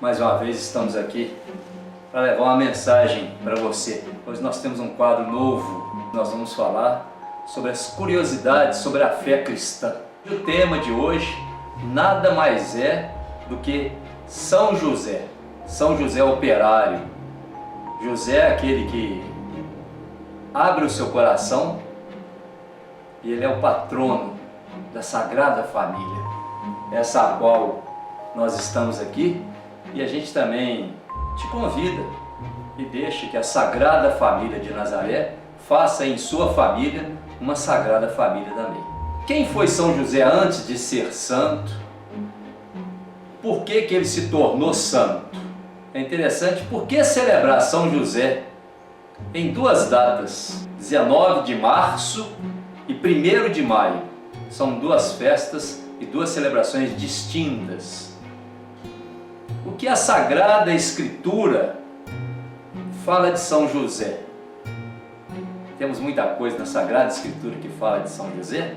Mais uma vez estamos aqui para levar uma mensagem para você. Hoje nós temos um quadro novo. Nós vamos falar sobre as curiosidades sobre a fé cristã. E o tema de hoje nada mais é do que São José. São José operário. José é aquele que abre o seu coração e ele é o patrono da Sagrada Família. Essa a qual nós estamos aqui. E a gente também te convida e deixa que a Sagrada Família de Nazaré faça em sua família uma Sagrada Família também. Quem foi São José antes de ser santo? Por que ele se tornou santo? É interessante, por que celebrar São José em duas datas, 19 de março e 1º de maio? São duas festas e duas celebrações distintas. O que a Sagrada Escritura fala de São José? Temos muita coisa na Sagrada Escritura que fala de São José.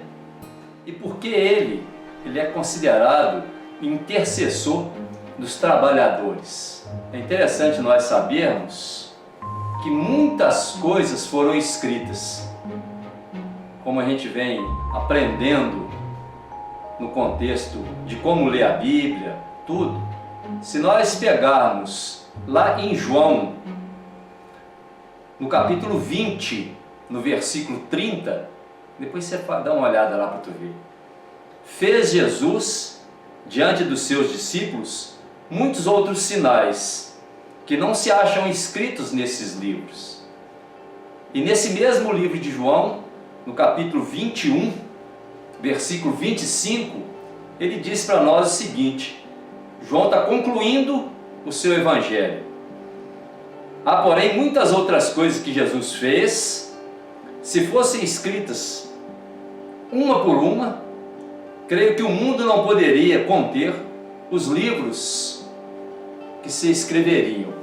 E por que ele é considerado intercessor dos trabalhadores? É interessante nós sabermos que muitas coisas foram escritas, como a gente vem aprendendo no contexto de como ler a Bíblia, tudo. Se nós pegarmos lá em João, no capítulo 20, no versículo 30, depois você dá uma olhada lá para tu ver. Fez Jesus, diante dos seus discípulos, muitos outros sinais que não se acham escritos nesses livros. E nesse mesmo livro de João, no capítulo 21, versículo 25, ele diz para nós o seguinte: João está concluindo o seu evangelho. Há, porém, muitas outras coisas que Jesus fez. Se fossem escritas uma por uma, creio que o mundo não poderia conter os livros que se escreveriam.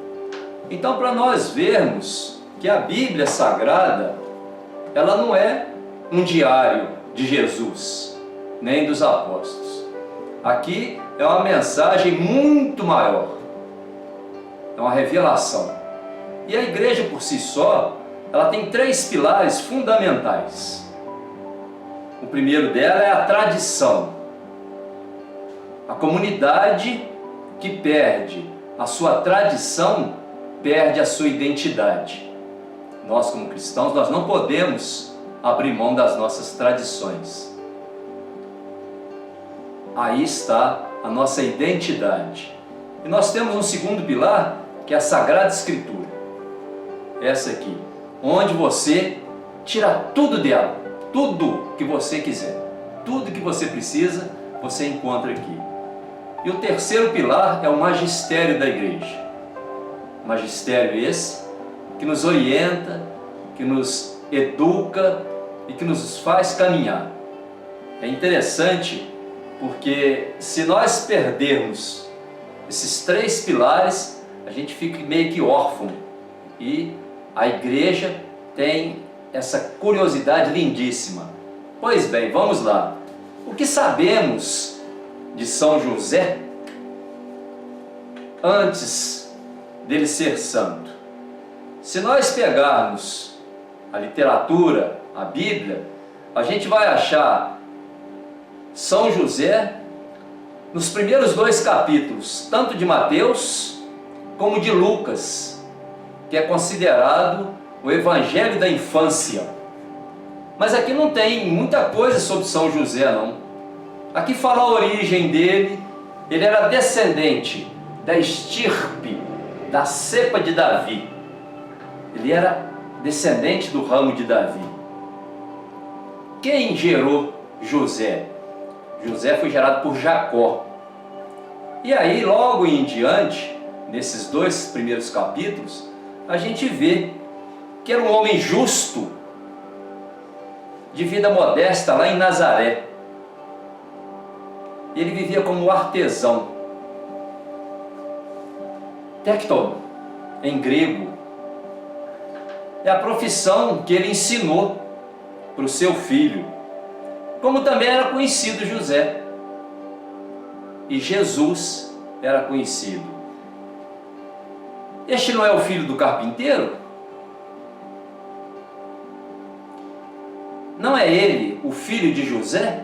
Então, para nós vermos que a Bíblia Sagrada, ela não é um diário de Jesus, nem dos apóstolos. Aqui é uma mensagem muito maior, é uma revelação. E a igreja por si só, ela tem 3 pilares fundamentais. O primeiro dela é a tradição. A comunidade que perde a sua tradição, perde a sua identidade. Nós como cristãos, nós não podemos abrir mão das nossas tradições. Aí está a nossa identidade. E nós temos um segundo pilar, que é a Sagrada Escritura. Essa aqui, onde você tira tudo dela, tudo que você quiser, tudo que você precisa, você encontra aqui. E o terceiro pilar é o magistério da igreja. Magistério esse que nos orienta, que nos educa e que nos faz caminhar. É interessante porque se nós perdermos esses 3 pilares, a gente fica meio que órfão. E a igreja tem essa curiosidade lindíssima. Pois bem, vamos lá. O que sabemos de São José antes dele ser santo? Se nós pegarmos a literatura, a Bíblia, a gente vai achar São José nos primeiros 2 capítulos, tanto de Mateus como de Lucas, que é considerado o evangelho da infância. Mas aqui não tem muita coisa sobre São José, não. Aqui fala a origem dele. Ele era descendente da estirpe, da cepa de Davi. Ele era descendente do ramo de Davi. Quem gerou José? José foi gerado por Jacó. E aí, logo em diante, nesses 2 primeiros capítulos, a gente vê que era um homem justo, de vida modesta, lá em Nazaré. Ele vivia como artesão. Tekton, em grego, é a profissão que ele ensinou para o seu filho, como também era conhecido José. E Jesus era conhecido. Este não é o filho do carpinteiro? Não é ele o filho de José?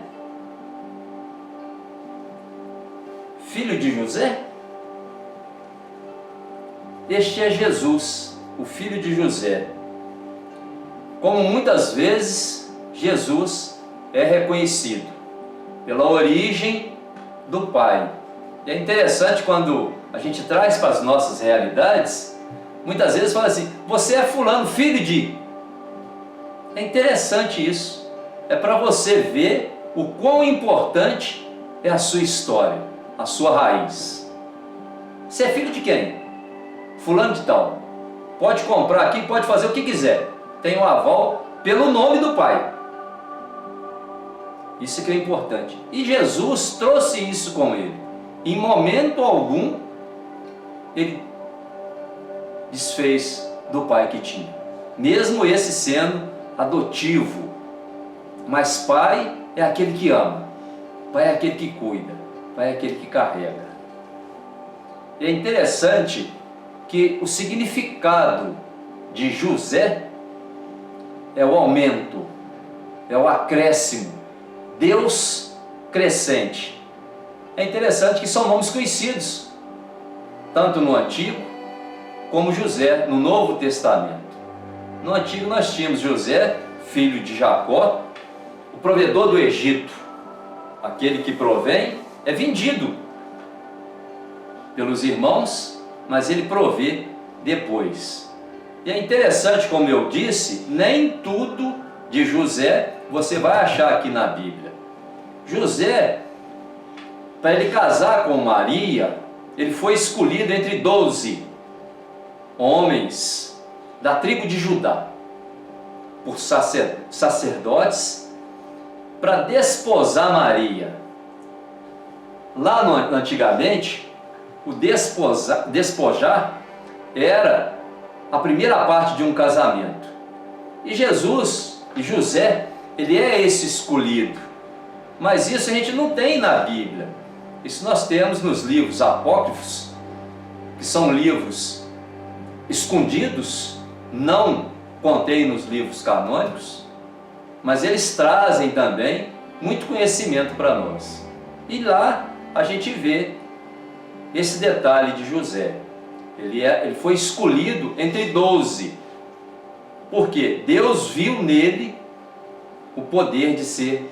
Filho de José? Este é Jesus, o filho de José. Como muitas vezes Jesus é reconhecido pela origem do Pai. E é interessante quando a gente traz para as nossas realidades, muitas vezes fala assim: você é fulano, filho de. É interessante isso. É para você ver o quão importante é a sua história, a sua raiz. Você é filho de quem? Fulano de tal. Pode comprar aqui, pode fazer o que quiser. Tem um aval pelo nome do Pai. Isso que é importante. E Jesus trouxe isso com ele. Em momento algum, ele desfez do pai que tinha. Mesmo esse sendo adotivo. Mas pai é aquele que ama. Pai é aquele que cuida. Pai é aquele que carrega. E é interessante que o significado de José é o aumento, é o acréscimo, Deus crescente. É interessante que são nomes conhecidos, tanto no Antigo como José no Novo Testamento. No Antigo nós tínhamos José, filho de Jacó, o provedor do Egito. Aquele que provém é vendido pelos irmãos, mas ele provê depois. E é interessante, como eu disse, nem tudo de José você vai achar aqui na Bíblia. José, para ele casar com Maria, ele foi escolhido entre 12 homens da tribo de Judá, por sacerdotes, para desposar Maria. Lá antigamente, o despojar era a primeira parte de um casamento. E Jesus e José, ele é esse escolhido. Mas isso a gente não tem na Bíblia. Isso nós temos nos livros apócrifos, que são livros escondidos, não contém nos livros canônicos, mas eles trazem também muito conhecimento para nós. E lá a gente vê esse detalhe de José. Ele foi escolhido entre 12, porque Deus viu nele o poder de ser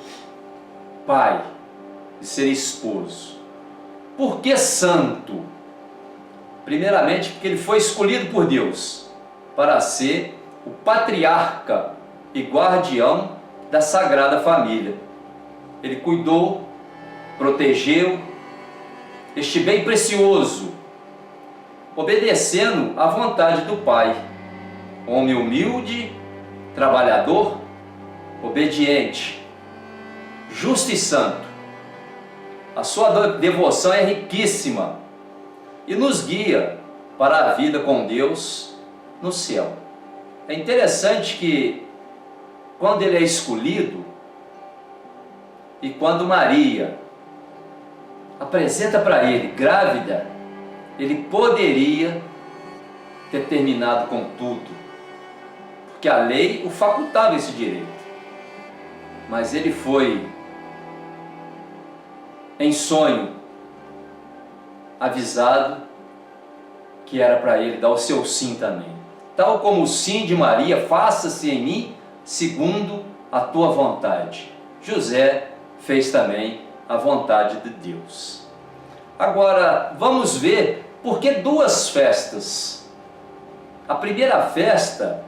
pai, de ser esposo. Por que santo? Primeiramente, porque ele foi escolhido por Deus para ser o patriarca e guardião da Sagrada Família. Ele cuidou, protegeu este bem precioso, obedecendo à vontade do Pai. Homem humilde, trabalhador, obediente, justo e santo. A sua devoção é riquíssima e nos guia para a vida com Deus no céu. É interessante que quando ele é escolhido e quando Maria apresenta para ele grávida, ele poderia ter terminado com tudo, porque a lei o facultava esse direito. Mas ele foi em sonho avisado que era para ele dar o seu sim também. Tal como o sim de Maria, faça-se em mim segundo a tua vontade. José fez também a vontade de Deus. Agora, vamos ver por que duas festas. A primeira festa,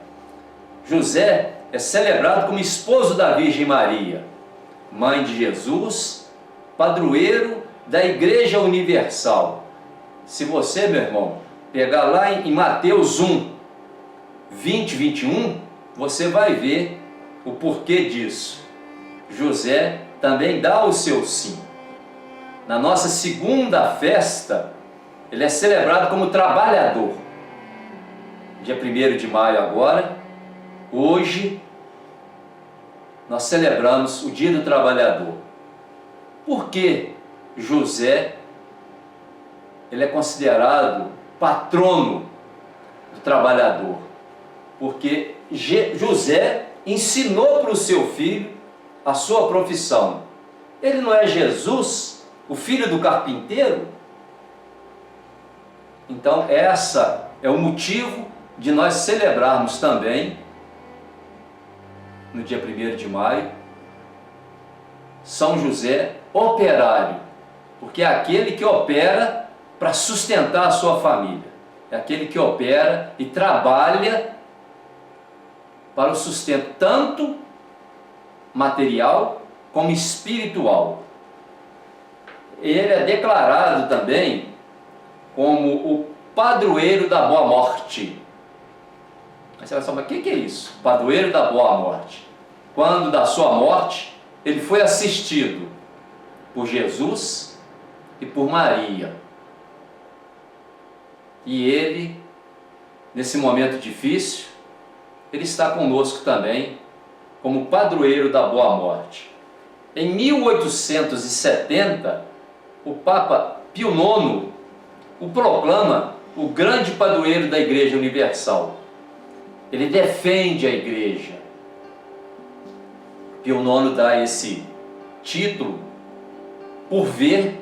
José é celebrado como esposo da Virgem Maria, mãe de Jesus, padroeiro da Igreja Universal. Se você, meu irmão, pegar lá em Mateus 1, 20, 21, você vai ver o porquê disso. José também dá o seu sim. Na nossa segunda festa, ele é celebrado como trabalhador. Dia 1º de maio agora, hoje, nós celebramos o Dia do Trabalhador. Por que José ele é considerado patrono do trabalhador? Porque José ensinou para o seu filho a sua profissão. Ele não é Jesus, o filho do carpinteiro? Então essa é o motivo de nós celebrarmos também, no dia 1º de maio, São José operário, porque é aquele que opera para sustentar a sua família, é aquele que opera e trabalha para o sustento tanto material como espiritual. Ele é declarado também como o padroeiro da boa morte. Aí você vai falar, mas o que é isso? Padroeiro da boa morte. Quando da sua morte, ele foi assistido por Jesus e por Maria. E ele, nesse momento difícil, ele está conosco também, como padroeiro da boa morte. Em 1870, o Papa Pio IX o proclama o grande padroeiro da Igreja Universal. Ele defende a Igreja. Pio IX dá esse título por ver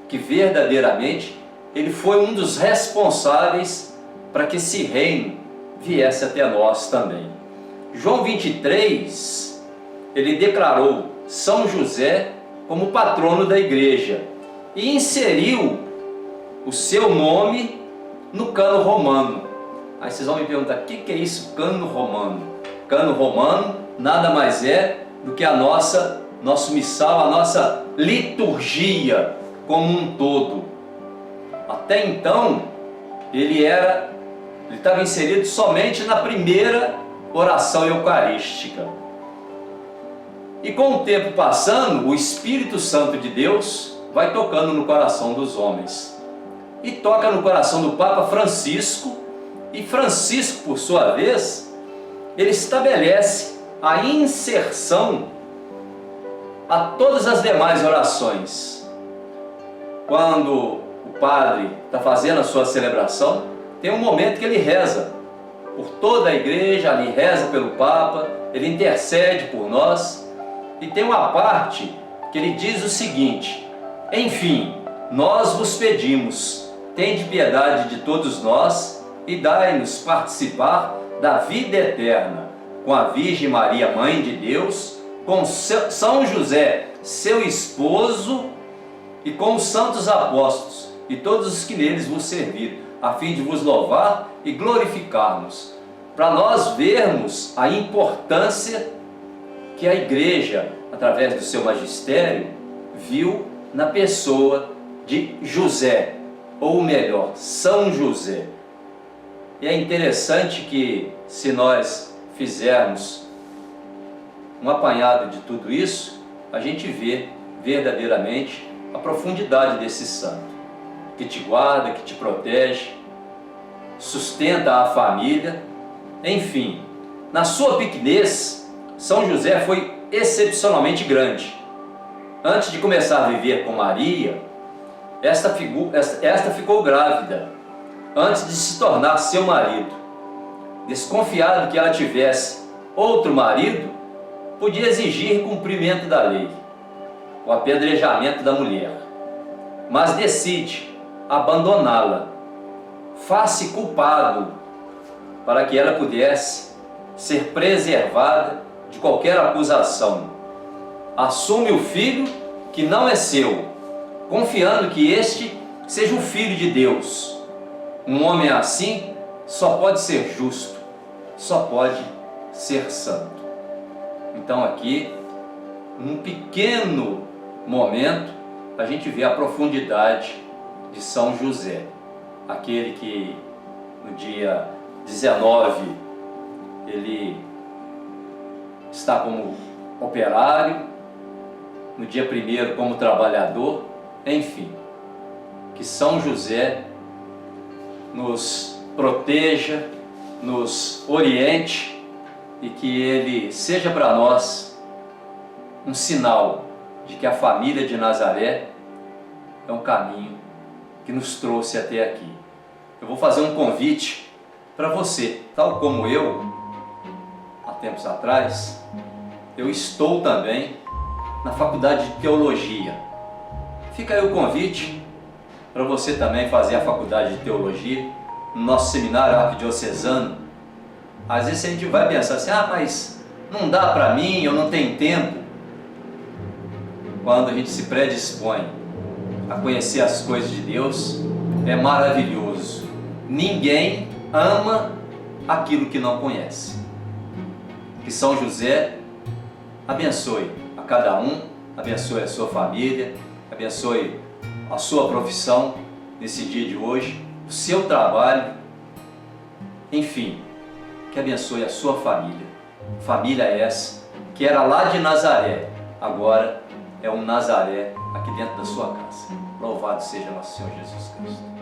que verdadeiramente ele foi um dos responsáveis para que esse reino viesse até nós também. João 23, ele declarou São José como patrono da igreja e inseriu o seu nome no cano romano. Aí vocês vão me perguntar, o que é isso, cano romano? Cano romano nada mais é do que nosso missal, a nossa liturgia como um todo. Até então, ele estava inserido somente na primeira oração eucarística. E com o tempo passando, o Espírito Santo de Deus vai tocando no coração dos homens. E toca no coração do Papa Francisco, e Francisco, por sua vez, ele estabelece a inserção a todas as demais orações. Quando o padre está fazendo a sua celebração, tem um momento que ele reza por toda a igreja, ali reza pelo Papa, ele intercede por nós, e tem uma parte que ele diz o seguinte: enfim, nós vos pedimos, tende piedade de todos nós e dai-nos participar da vida eterna, com a Virgem Maria, Mãe de Deus, com São José, seu esposo, e com os santos apóstolos e todos os que neles vos serviram, a fim de vos louvar e glorificarmos, para nós vermos a importância que a igreja, através do seu magistério, viu na pessoa de José, ou melhor, São José. E é interessante que, se nós fizermos um apanhado de tudo isso, a gente vê verdadeiramente a profundidade desse santo, que te guarda, que te protege, sustenta a família, enfim. Na sua pequenez, São José foi excepcionalmente grande. Antes de começar a viver com Maria, esta ficou grávida, antes de se tornar seu marido. Desconfiado que ela tivesse outro marido, podia exigir cumprimento da lei, o apedrejamento da mulher, mas decide abandoná-la, faz-se culpado para que ela pudesse ser preservada de qualquer acusação. Assume o filho que não é seu, confiando que este seja o Filho de Deus. Um homem assim só pode ser justo, só pode ser santo. Então aqui, num pequeno momento, a gente vê a profundidade de São José, aquele que no dia 19 ele está como operário, no dia 1º como trabalhador, enfim, que São José nos proteja, nos oriente e que ele seja para nós um sinal de que a família de Nazaré é um caminho que nos trouxe até aqui. Eu vou fazer um convite para você, tal como eu, há tempos atrás, eu estou também na faculdade de teologia. Fica aí o convite para você também fazer a faculdade de teologia no nosso seminário arquidiocesano. Às vezes a gente vai pensar assim, mas não dá para mim, eu não tenho tempo. Quando a gente se predispõe a conhecer as coisas de Deus, é maravilhoso. Ninguém ama aquilo que não conhece. Que São José abençoe a cada um, abençoe a sua família, abençoe a sua profissão nesse dia de hoje, o seu trabalho, enfim, que abençoe a sua família. Família essa que era lá de Nazaré, agora é um Nazaré aqui dentro da sua casa. Louvado seja nosso Senhor Jesus Cristo.